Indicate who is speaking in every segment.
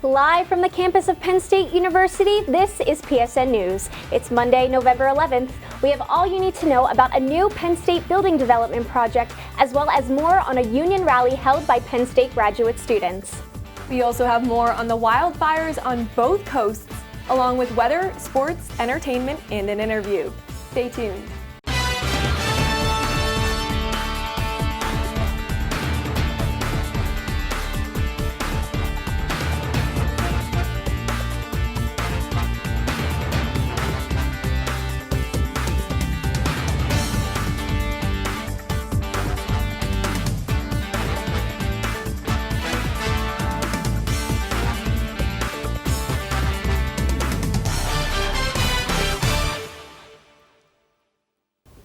Speaker 1: Live from the campus of Penn State University, this is PSN News. It's Monday, November 11th. We have all you need to know about a new Penn State building development project, as well as more on a union rally held by Penn State graduate students.
Speaker 2: We also have more on the wildfires on both coasts, along with weather, sports, entertainment, and an interview. Stay tuned.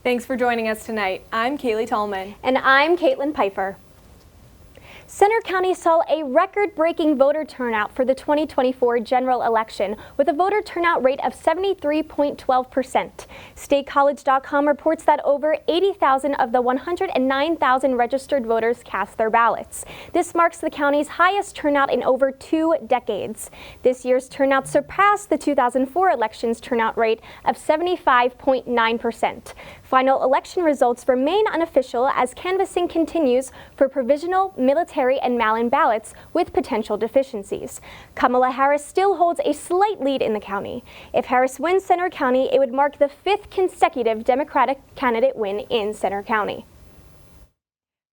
Speaker 2: Thanks for joining us tonight. I'm Cailey Thalman.
Speaker 1: And I'm Kaitlyn Pfeifer. Centre County saw a record-breaking voter turnout for the 2024 general election, with a voter turnout rate of 73.12%. StateCollege.com reports that over 80,000 of the 109,000 registered voters cast their ballots. This marks the county's highest turnout in over 2 decades. This year's turnout surpassed the 2004 election's turnout rate of 75.9%. Final election results remain unofficial as canvassing continues for provisional, military, and mail-in ballots with potential deficiencies. Kamala Harris still holds a slight lead in the county. If Harris wins Centre County, it would mark the 5th consecutive Democratic candidate win in Centre County.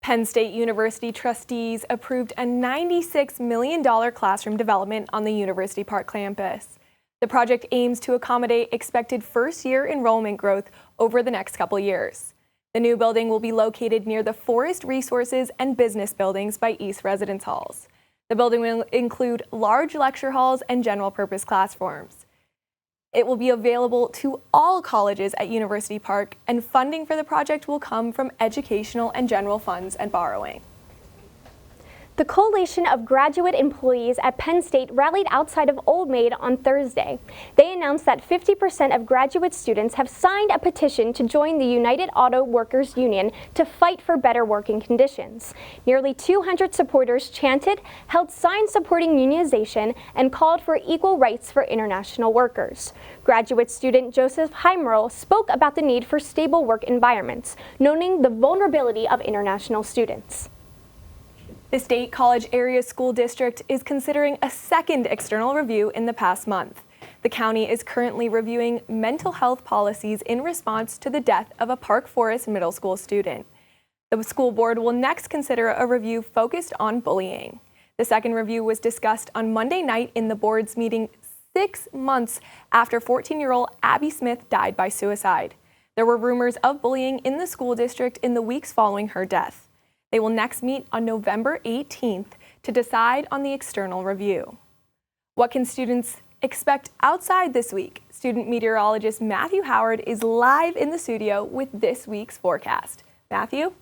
Speaker 2: Penn State University trustees approved a $96 million classroom development on the University Park campus. The project aims to accommodate expected first-year enrollment growth over the next couple years. The new building will be located near the Forest Resources and Business buildings by East Residence Halls. The building will include large lecture halls and general-purpose classrooms. It will be available to all colleges at University Park, and funding for the project will come from educational and general funds and borrowing.
Speaker 1: The Coalition of Graduate Employees at Penn State rallied outside of Old Maid on Thursday. They announced that 50% of graduate students have signed a petition to join the United Auto Workers Union to fight for better working conditions. Nearly 200 supporters chanted, held signs supporting unionization, and called for equal rights for international workers. Graduate student Joseph Heimerl spoke about the need for stable work environments, noting the vulnerability of international students.
Speaker 2: The State College Area School District is considering a second external review in the past month. The county is currently reviewing mental health policies in response to the death of a Park Forest Middle School student. The school board will next consider a review focused on bullying. The second review was discussed on Monday night in the board's meeting 6 months after 14-year-old Abby Smith died by suicide. There were rumors of bullying in the school district in the weeks following her death. They will next meet on November 18th to decide on the external review. What can students expect outside this week? Student meteorologist Matthew Howard is live in the studio with this week's forecast. Matthew?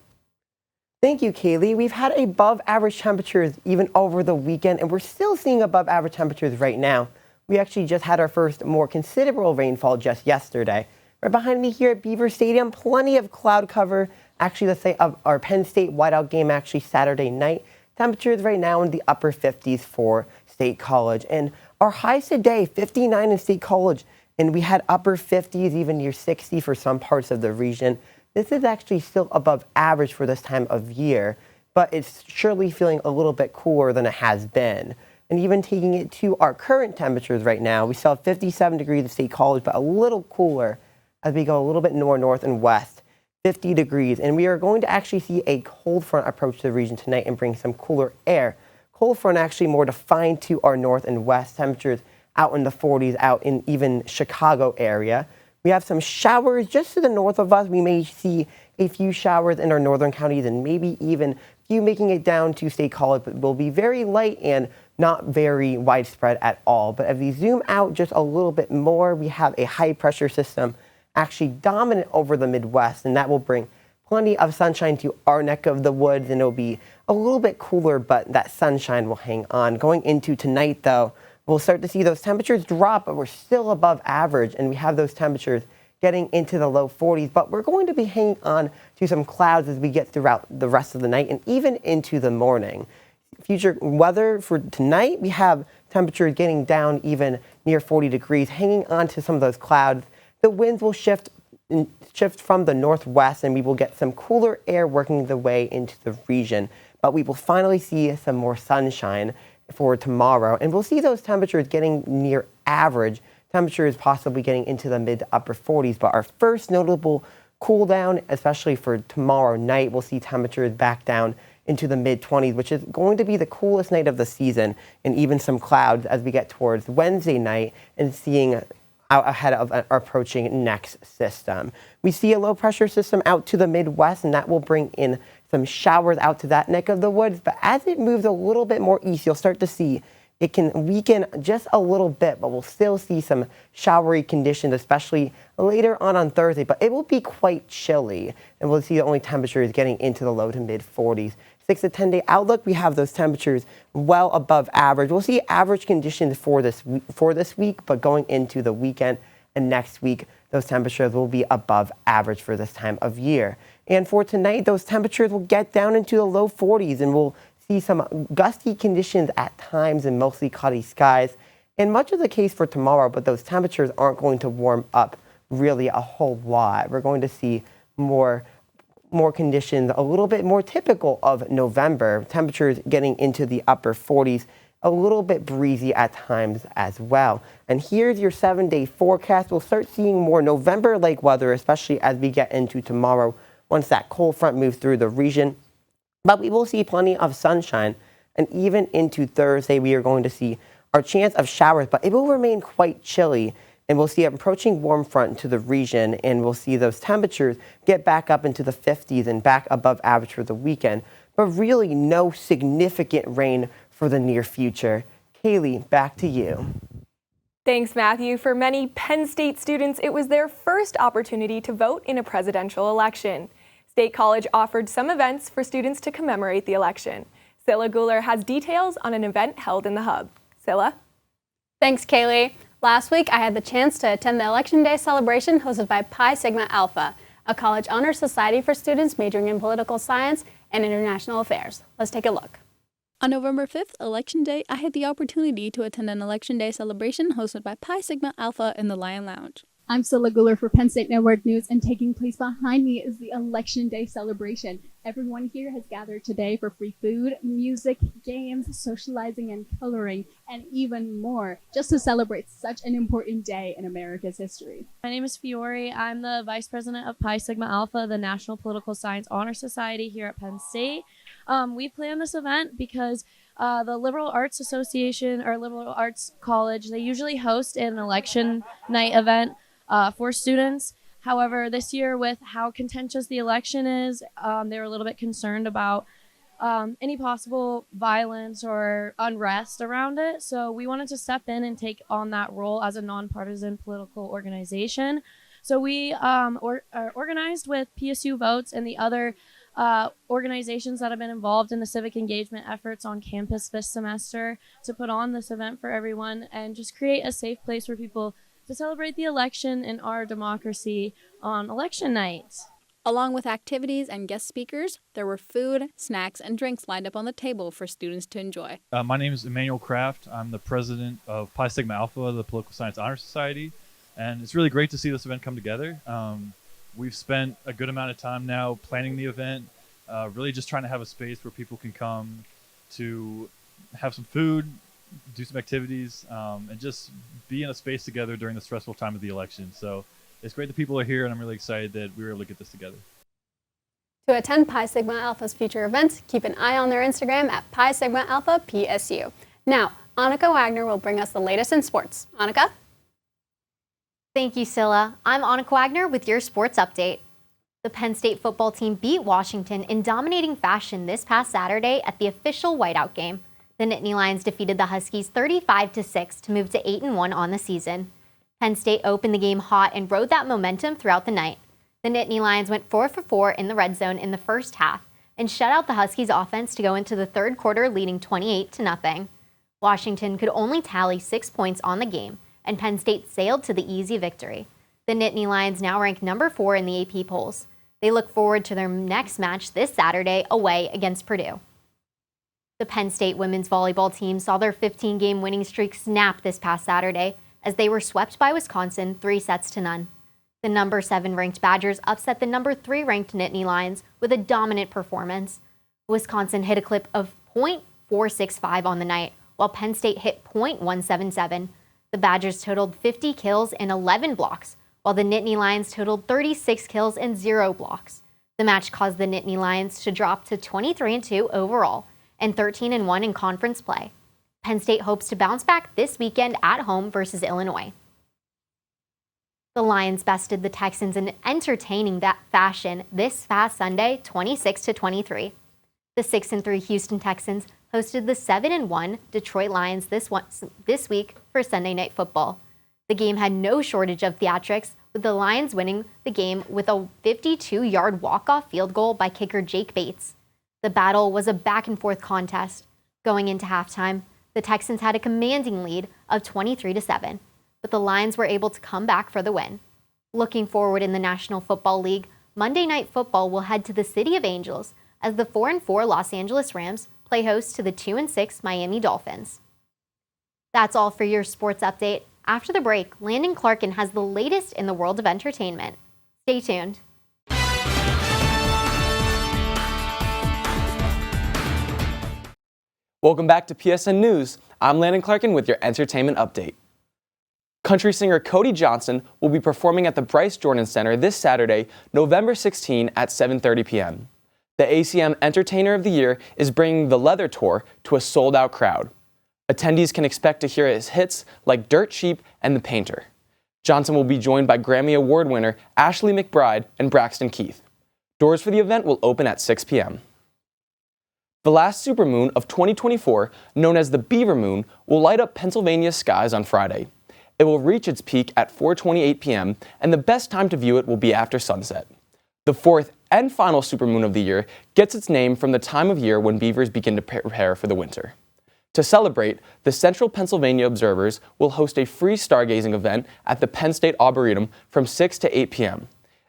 Speaker 3: Thank you, Cailey. We've had above average temperatures even over the weekend, and we're still seeing above average temperatures right now. We actually just had our first more considerable rainfall just yesterday. Right behind me here at Beaver Stadium, plenty of cloud cover. Actually, let's say of our Penn State whiteout game actually Saturday night. Temperatures right now in the upper 50s for State College. And our highs today, 59 in State College. And we had upper 50s, even near 60 for some parts of the region. This is actually still above average for this time of year, but it's surely feeling a little bit cooler than it has been. And even taking it to our current temperatures right now, we still have 57 degrees at State College, but a little cooler as we go a little bit north and west. 50 degrees, and we are going to actually see a cold front approach to the region tonight and bring some cooler air. Cold front actually more defined to our north and west. Temperatures out in the 40s, out in even Chicago area. We have some showers just to the north of us. We may see a few showers in our northern counties and maybe even a few making it down to State College, but will be very light and not very widespread at all. But if we zoom out just a little bit more, we have a high pressure system actually dominant over the Midwest, and that will bring plenty of sunshine to our neck of the woods, and it'll be a little bit cooler, but that sunshine will hang on. Going into tonight, though, we'll start to see those temperatures drop, but we're still above average, and we have those temperatures getting into the low 40s, but we're going to be hanging on to some clouds as we get throughout the rest of the night and even into the morning. future weather for tonight, we have temperatures getting down even near 40 degrees, hanging on to some of those clouds. The winds will shift from the northwest, and we will get some cooler air working the way into the region. But we will finally see some more sunshine for tomorrow, and we'll see those temperatures getting near average. Temperatures possibly getting into the mid to upper 40s, but our first notable cool down, especially for tomorrow night, we'll see temperatures back down into the mid 20s, which is going to be the coolest night of the season, and even some clouds as we get towards Wednesday night and seeing out ahead of our approaching next system. We see a low pressure system out to the Midwest, and that will bring in some showers out to that neck of the woods. But as it moves a little bit more east, you'll start to see it can weaken just a little bit, but we'll still see some showery conditions, especially later on Thursday. But it will be quite chilly, and we'll see the only temperatures getting into the low to mid 40s. 6 to 10 day outlook, we have those temperatures well above average. We'll see average conditions for this week, but going into the weekend and next week, those temperatures will be above average for this time of year. And for tonight, those temperatures will get down into the low 40s, and we'll see some gusty conditions at times and mostly cloudy skies. And much of the case for tomorrow, but those temperatures aren't going to warm up really a whole lot. We're going to see more conditions a little bit more typical of November. Temperatures getting into the upper 40s, a little bit breezy at times as well. And here's your 7-day forecast. We'll start seeing more November-like weather, especially as we get into tomorrow once that cold front moves through the region. But we will see plenty of sunshine, and even into Thursday, we are going to see our chance of showers, but it will remain quite chilly, and we'll see an approaching warm front into the region, and we'll see those temperatures get back up into the 50s and back above average for the weekend, but really no significant rain for the near future. Cailey, back to you.
Speaker 2: Thanks, Matthew. For many Penn State students, it was their first opportunity to vote in a presidential election. State College offered some events for students to commemorate the election. Scylla Guler has details on an event held in the Hub. Scylla?
Speaker 4: Thanks, Cailey. Last week, I had the chance to attend the Election Day celebration hosted by Pi Sigma Alpha, a college honor society for students majoring in political science and international affairs. Let's take a look.
Speaker 5: On November 5th, Election Day, I had the opportunity to attend an Election Day celebration hosted by Pi Sigma Alpha in the Lion Lounge.
Speaker 6: I'm Scylla Guler for Penn State Network News, and taking place behind me is the Election Day celebration. Everyone here has gathered today for free food, music, games, socializing, and coloring, and even more, just to celebrate such an important day in America's history.
Speaker 7: My name is Fiore. I'm the Vice President of Pi Sigma Alpha, the National Political Science Honor Society here at Penn State. We planned this event because the Liberal Arts Association, or Liberal Arts College, they usually host an election night event for students. However, this year, with how contentious the election is, they were a little bit concerned about any possible violence or unrest around it. So we wanted to step in and take on that role as a nonpartisan political organization. So we organized with PSU Votes and the other organizations that have been involved in the civic engagement efforts on campus this semester to put on this event for everyone and just create a safe place for people to celebrate the election and our democracy on election night.
Speaker 5: Along with activities and guest speakers, there were food, snacks, and drinks lined up on the table for students to enjoy.
Speaker 8: My name is Emmanuel Kraft. I'm the president of Pi Sigma Alpha, the Political Science Honor Society, and it's really great to see this event come together. We've spent a good amount of time now planning the event, really just trying to have a space where people can come to have some food, do some activities, and just be in a space together during the stressful time of the election. So it's great that people are here, and I'm really excited that we were able to get this together.
Speaker 4: To attend Pi Sigma Alpha's future events, keep an eye on their Instagram at Pi Sigma Alpha PSU. Now, Annika Wagner will bring us the latest in sports. Annika?
Speaker 9: Thank you, Scylla. I'm Annika Wagner with your sports update. The Penn State football team beat Washington in dominating fashion this past Saturday at the official whiteout game. The Nittany Lions defeated the Huskies 35-6 to move to 8-1 on the season. Penn State opened the game hot and rode that momentum throughout the night. The Nittany Lions went 4 for 4 in the red zone in the first half and shut out the Huskies offense to go into the third quarter leading 28-0. Washington could only tally 6 points on the game, and Penn State sailed to the easy victory. The Nittany Lions now rank number 4 in the AP polls. They look forward to their next match this Saturday away against Purdue. The Penn State women's volleyball team saw their 15-game winning streak snap this past Saturday as they were swept by Wisconsin 3-0. The number 7 ranked Badgers upset the number 3 ranked Nittany Lions with a dominant performance. Wisconsin hit a clip of .465 on the night, while Penn State hit .177. The Badgers totaled 50 kills and 11 blocks, while the Nittany Lions totaled 36 kills and 0 blocks. The match caused the Nittany Lions to drop to 23-2 overall and 13-1 in conference play. Penn State hopes to bounce back this weekend at home versus Illinois. The Lions bested the Texans in entertaining fashion this past Sunday, 26-23. The 6-3 Houston Texans hosted the 7-1 Detroit Lions this week for Sunday Night Football. The game had no shortage of theatrics, with the Lions winning the game with a 52-yard walk-off field goal by kicker Jake Bates. The battle was a back-and-forth contest. Going into halftime, the Texans had a commanding lead of 23-7, but the Lions were able to come back for the win. Looking forward in the National Football League, Monday Night Football will head to the City of Angels as the 4-4 Los Angeles Rams play host to the 2-6 Miami Dolphins. That's all for your sports update. After the break, Landon Clarkin has the latest in the world of entertainment. Stay tuned.
Speaker 10: Welcome back to PSN News. I'm Landon Clarkin with your entertainment update. Country singer Cody Johnson will be performing at the Bryce Jordan Center this Saturday, November 16 at 7:30 p.m. The ACM Entertainer of the Year is bringing the Leather Tour to a sold-out crowd. Attendees can expect to hear his hits like Dirt Cheap and The Painter. Johnson will be joined by Grammy Award winner Ashley McBryde and Braxton Keith. Doors for the event will open at 6 p.m. The last supermoon of 2024, known as the Beaver Moon, will light up Pennsylvania's skies on Friday. It will reach its peak at 4:28 p.m., and the best time to view it will be after sunset. The fourth and final supermoon of the year gets its name from the time of year when beavers begin to prepare for the winter. To celebrate, the Central Pennsylvania Observers will host a free stargazing event at the Penn State Arboretum from 6 to 8 p.m.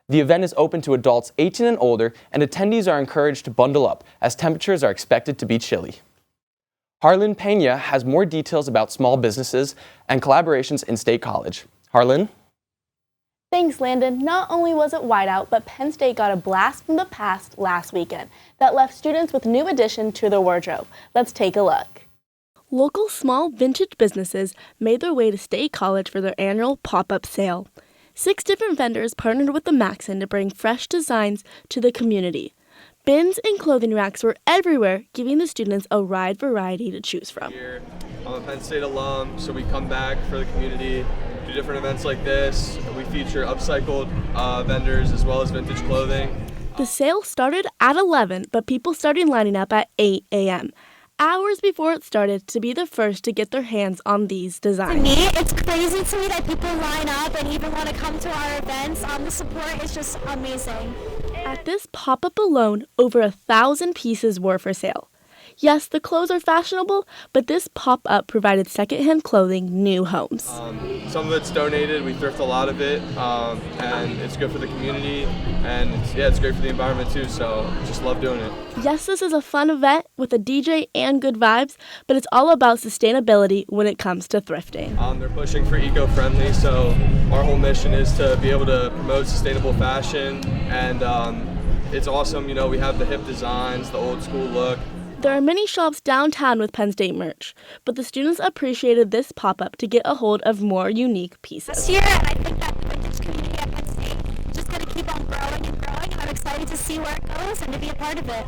Speaker 10: The event is open to adults 18 and older, and attendees are encouraged to bundle up as temperatures are expected to be chilly. Harlan Pena has more details about small businesses and collaborations in State College. Harlan?
Speaker 11: Thanks, Landon. Not only was it whiteout, but Penn State got a blast from the past last weekend that left students with new addition to their wardrobe. Let's take a look.
Speaker 12: Local small vintage businesses made their way to State College for their annual pop-up sale. 6 different vendors partnered with the Maxon to bring fresh designs to the community. Bins and clothing racks were everywhere, giving the students a wide variety to choose from.
Speaker 13: I'm a Penn State alum, so we come back for the community, do different events like this. We feature upcycled vendors as well as vintage clothing.
Speaker 12: The sale started at 11, but people started lining up at 8 a.m. hours before it started to be the first to get their hands on these designs.
Speaker 14: To me, it's crazy to me that people line up and even want to come to our events. The support is just amazing.
Speaker 12: At this pop-up alone, over 1,000 pieces were for sale. Yes, the clothes are fashionable, but this pop-up provided secondhand clothing new homes.
Speaker 13: Some of it's donated, we thrift a lot of it, and it's good for the community, and it's great for the environment too, so just love doing it.
Speaker 12: Yes, this is a fun event with a DJ and good vibes, but it's all about sustainability when it comes to thrifting.
Speaker 13: They're pushing for eco-friendly, so our whole mission is to be able to promote sustainable fashion, and it's awesome, you know, we have the hip designs, the old school look.
Speaker 12: There are many shops downtown with Penn State merch, but the students appreciated this pop-up to get a hold of more unique pieces.
Speaker 14: This year, and I think that the vintage community at Penn State is just going to keep on growing and growing, and I'm excited to see where it goes and to be a part of it.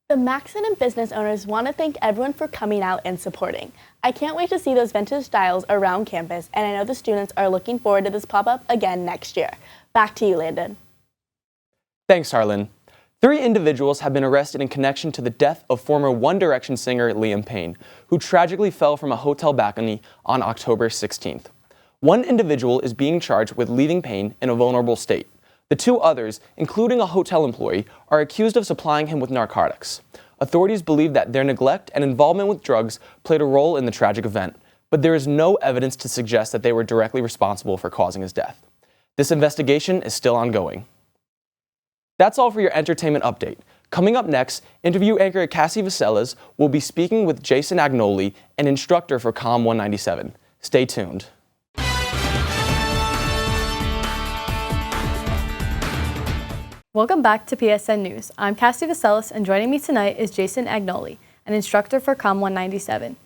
Speaker 11: The Maxon and business owners want to thank everyone for coming out and supporting. I can't wait to see those vintage styles around campus, and I know the students are looking forward to this pop-up again next year. Back to you, Landon.
Speaker 10: Thanks, Harlan. 3 individuals have been arrested in connection to the death of former One Direction singer Liam Payne, who tragically fell from a hotel balcony on October 16th. One individual is being charged with leaving Payne in a vulnerable state. The 2 others, including a hotel employee, are accused of supplying him with narcotics. Authorities believe that their neglect and involvement with drugs played a role in the tragic event, but there is no evidence to suggest that they were directly responsible for causing his death. This investigation is still ongoing. That's all for your entertainment update. Coming up next, interview anchor Cassie Vaselas will be speaking with Jason Agnoli, an instructor for COM 197. Stay tuned.
Speaker 15: Welcome back to PSN News. I'm Cassie Vaselas, and joining me tonight is Jason Agnoli, an instructor for COM 197.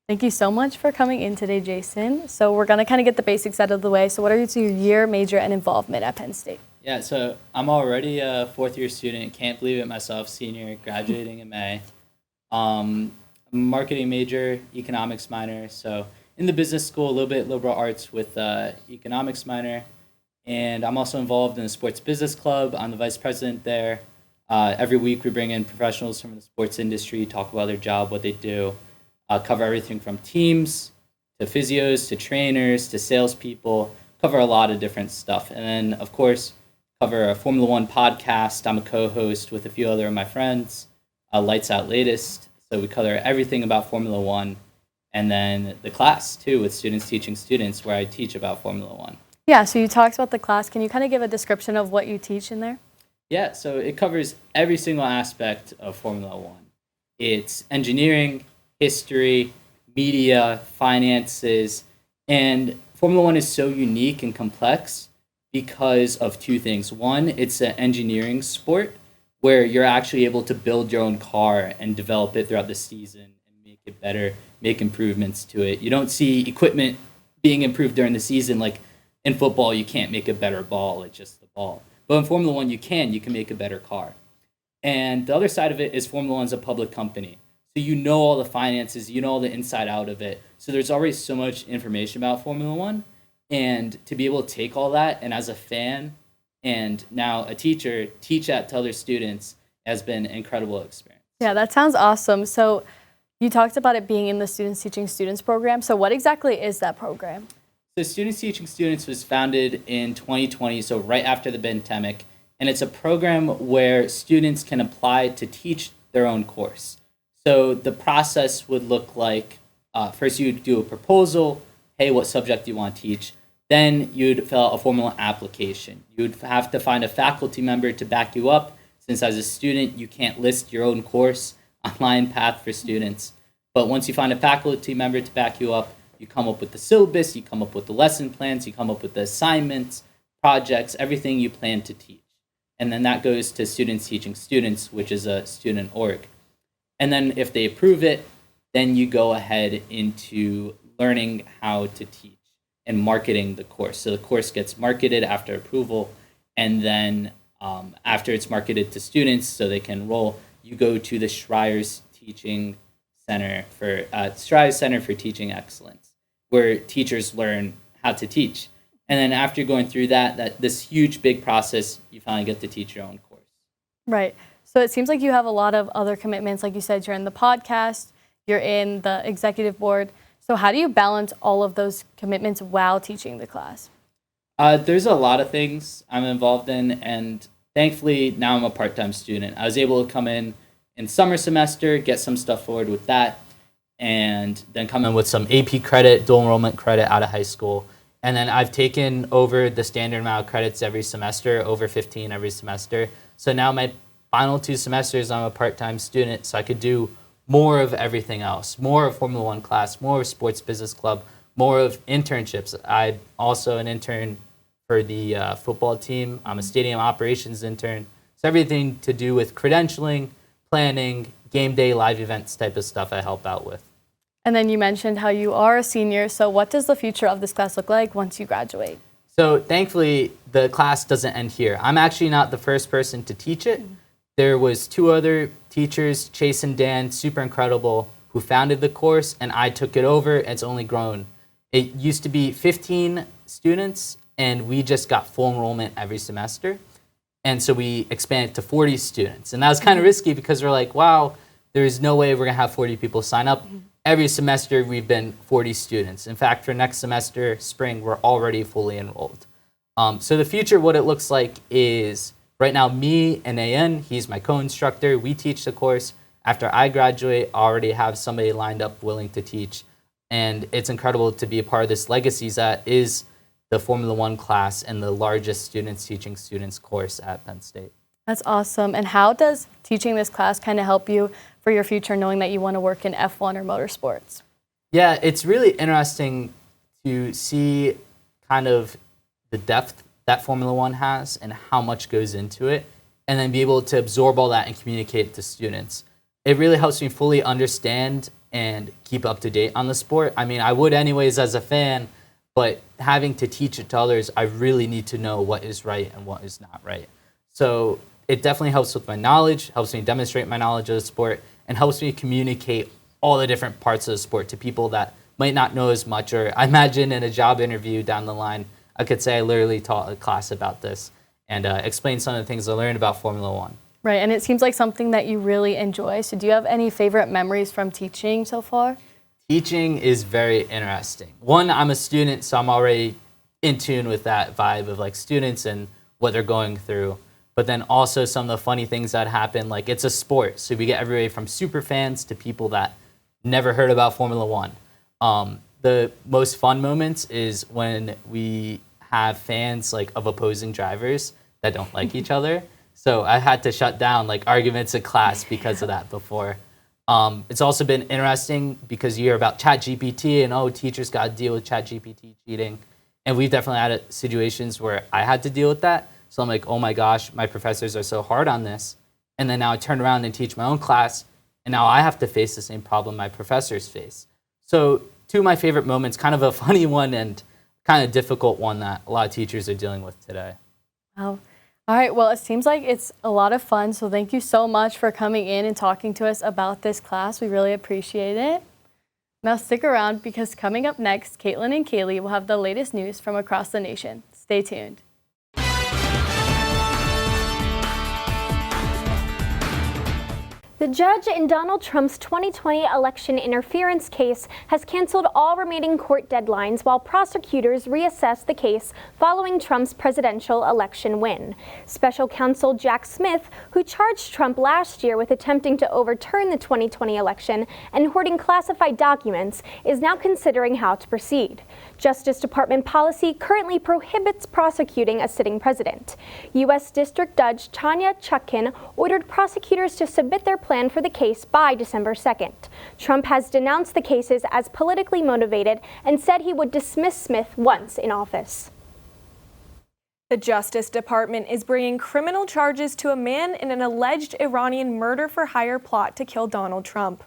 Speaker 15: Thank you so much for coming in today, Jason. So we're going to kind of get the basics out of the way. So what are your year, major, and involvement at Penn State?
Speaker 16: Yeah, so I'm already a fourth-year student. Can't believe it myself, senior, graduating in May. I'm a marketing major, economics minor. So in the business school, a little bit liberal arts with economics minor. And I'm also involved in the sports business club. I'm the vice president there. Every week we bring in professionals from the sports industry, talk about their job, what they do, cover everything from teams to physios to trainers to salespeople, cover a lot of different stuff. And then, of course, cover a Formula One podcast. I'm a co-host with a few other of my friends, Lights Out Latest. So we cover everything about Formula One. And then the class, too, with students teaching students, where I teach about Formula One.
Speaker 15: Yeah, so you talked about the class. Can you kind of give a description of what you teach in there?
Speaker 16: Yeah, so it covers every single aspect of Formula One. It's engineering, history, media, finances, and Formula One is so unique and complex because of two things. One, it's an engineering sport where you're actually able to build your own car and develop it throughout the season and make it better, make improvements to it. You don't see equipment being improved during the season like in football. You can't make a better ball, it's just the ball. But in Formula One, you can make a better car. And the other side of it is Formula One's a public company. So you know all the finances, you know all the inside out of it. So there's already so much information about Formula One. And to be able to take all that and as a fan and now a teacher, teach that to other students has been an incredible experience.
Speaker 15: Yeah, that sounds awesome. So you talked about it being in the Students Teaching Students program. So what exactly is that program?
Speaker 16: So Students Teaching Students was founded in 2020, so right after the pandemic, and it's a program where students can apply to teach their own course. So the process would look like, first you'd do a proposal, hey, what subject do you want to teach? Then you'd fill out a formal application. You'd have to find a faculty member to back you up, since as a student you can't list your own course, online path for students. But once you find a faculty member to back you up, you come up with the syllabus, you come up with the lesson plans, you come up with the assignments, projects, everything you plan to teach. And then that goes to Students Teaching Students, which is a student org. And then if they approve it, then you go ahead into learning how to teach and marketing the course. So the course gets marketed after approval, and then after it's marketed to students so they can enroll, you go to the Schreier's Teaching Center for Schreier's Center for Teaching Excellence, where teachers learn how to teach. And then after going through this huge, big process, you finally get to teach your own course.
Speaker 15: Right. So it seems like you have a lot of other commitments. Like you said, you're in the podcast, you're in the executive board. So how do you balance all of those commitments while teaching the class?
Speaker 16: There's a lot of things I'm involved in, and thankfully now I'm a part-time student. I was able to come in summer semester, get some stuff forward with that, and then come in with some AP credit, dual enrollment credit out of high school. And then I've taken over the standard amount of credits every semester, over 15 every semester. So now my final 2 semesters, I'm a part-time student, so I could do more of everything else, more of Formula One class, more of sports business club, more of internships. I'm also an intern for the football team. I'm a stadium operations intern. So everything to do with credentialing, planning, game day, live events type of stuff I help out with.
Speaker 15: And then you mentioned how you are a senior. So what does the future of this class look like once you graduate?
Speaker 16: So thankfully, the class doesn't end here. I'm actually not the first person to teach it. There was 2 other teachers, Chase and Dan, super incredible, who founded the course, and I took it over. It's only grown. It used to be 15 students, and we just got full enrollment every semester. And so we expanded to 40 students. And that was kind of risky because we're like, wow, there's no way we're going to have 40 people sign up. Every semester, we've been 40 students. In fact, for next semester, spring, we're already fully enrolled. So the future, what it looks like is right now, me and AN, he's my co-instructor, we teach the course. After I graduate, I already have somebody lined up willing to teach. And it's incredible to be a part of this legacy that is the Formula One class and the largest Students Teaching Students course at Penn State.
Speaker 15: That's awesome. And how does teaching this class kind of help you for your future, knowing that you want to work in F1 or motorsports?
Speaker 16: Yeah, it's really interesting to see kind of the depth that Formula One has and how much goes into it, and then be able to absorb all that and communicate it to students. It really helps me fully understand and keep up to date on the sport. I mean, I would anyways as a fan, but having to teach it to others, I really need to know what is right and what is not right. So it definitely helps with my knowledge, helps me demonstrate my knowledge of the sport, and helps me communicate all the different parts of the sport to people that might not know as much. Or I imagine in a job interview down the line, I could say I literally taught a class about this and explain some of the things I learned about Formula One.
Speaker 15: Right, and it seems like something that you really enjoy. So do you have any favorite memories from teaching so far?
Speaker 16: Teaching is very interesting. One, I'm a student, so I'm already in tune with that vibe of like students and what they're going through. But then also some of the funny things that happen, like it's a sport. So we get everybody from super fans to people that never heard about Formula One. The most fun moments is when we have fans like of opposing drivers that don't like each other. So I had to shut down like arguments in class because of that before. It's also been interesting because you hear about ChatGPT and teachers got to deal with ChatGPT cheating. And we've definitely had situations where I had to deal with that. So I'm like, oh my gosh, my professors are so hard on this. And then now I turn around and teach my own class, and now I have to face the same problem my professors face. So two of my favorite moments, kind of a funny one and kind of difficult one that a lot of teachers are dealing with today.
Speaker 15: Wow. All right, well, it seems like it's a lot of fun, so thank you so much for coming in and talking to us about this class. We really appreciate it. Now stick around because coming up next, Kaitlyn and Cailey will have the latest news from across the nation. Stay tuned.
Speaker 1: The judge in Donald Trump's 2020 election interference case has canceled all remaining court deadlines while prosecutors reassess the case following Trump's presidential election win. Special counsel Jack Smith, who charged Trump last year with attempting to overturn the 2020 election and hoarding classified documents, is now considering how to proceed. Justice Department policy currently prohibits prosecuting a sitting president. U.S. District Judge Tanya Chutkan ordered prosecutors to submit their plan for the case by December 2nd. Trump has denounced the cases as politically motivated and said he would dismiss Smith once in office.
Speaker 2: The Justice Department is bringing criminal charges to a man in an alleged Iranian murder-for-hire plot to kill Donald Trump.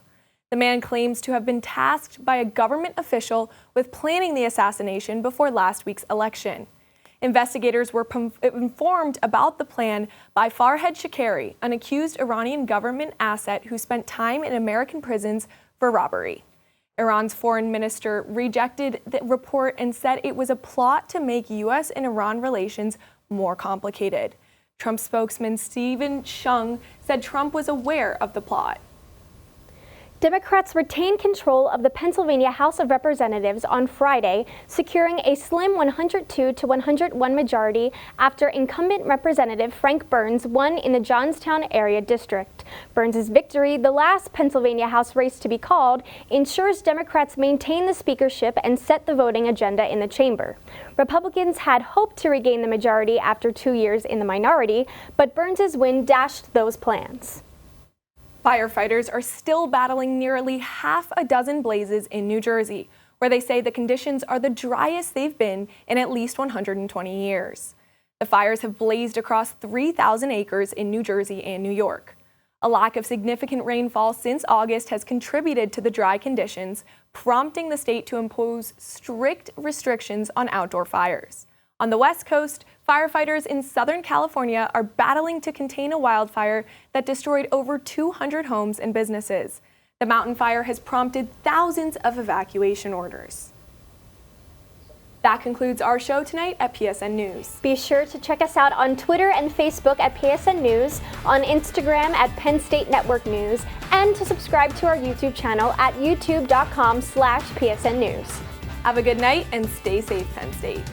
Speaker 2: The man claims to have been tasked by a government official with planning the assassination before last week's election. Investigators were informed about the plan by Farhad Shakari, an accused Iranian government asset who spent time in American prisons for robbery. Iran's foreign minister rejected the report and said it was a plot to make U.S. and Iran relations more complicated. Trump spokesman Stephen Chung said Trump was aware of the plot.
Speaker 1: Democrats retained control of the Pennsylvania House of Representatives on Friday, securing a slim 102 to 101 majority after incumbent Representative Frank Burns won in the Johnstown area district. Burns' victory, the last Pennsylvania House race to be called, ensures Democrats maintain the speakership and set the voting agenda in the chamber. Republicans had hoped to regain the majority after 2 years in the minority, but Burns' win dashed those plans.
Speaker 2: Firefighters are still battling nearly half a dozen blazes in New Jersey, where they say the conditions are the driest they've been in at least 120 years. The fires have blazed across 3,000 acres in New Jersey and New York. A lack of significant rainfall since August has contributed to the dry conditions, prompting the state to impose strict restrictions on outdoor fires. On the West Coast, firefighters in Southern California are battling to contain a wildfire that destroyed over 200 homes and businesses. The mountain fire has prompted thousands of evacuation orders. That concludes our show tonight at PSN News.
Speaker 1: Be sure to check us out on Twitter and Facebook at PSN News, on Instagram at Penn State Network News, and to subscribe to our YouTube channel at youtube.com/PSN News.
Speaker 2: Have a good night and stay safe, Penn State.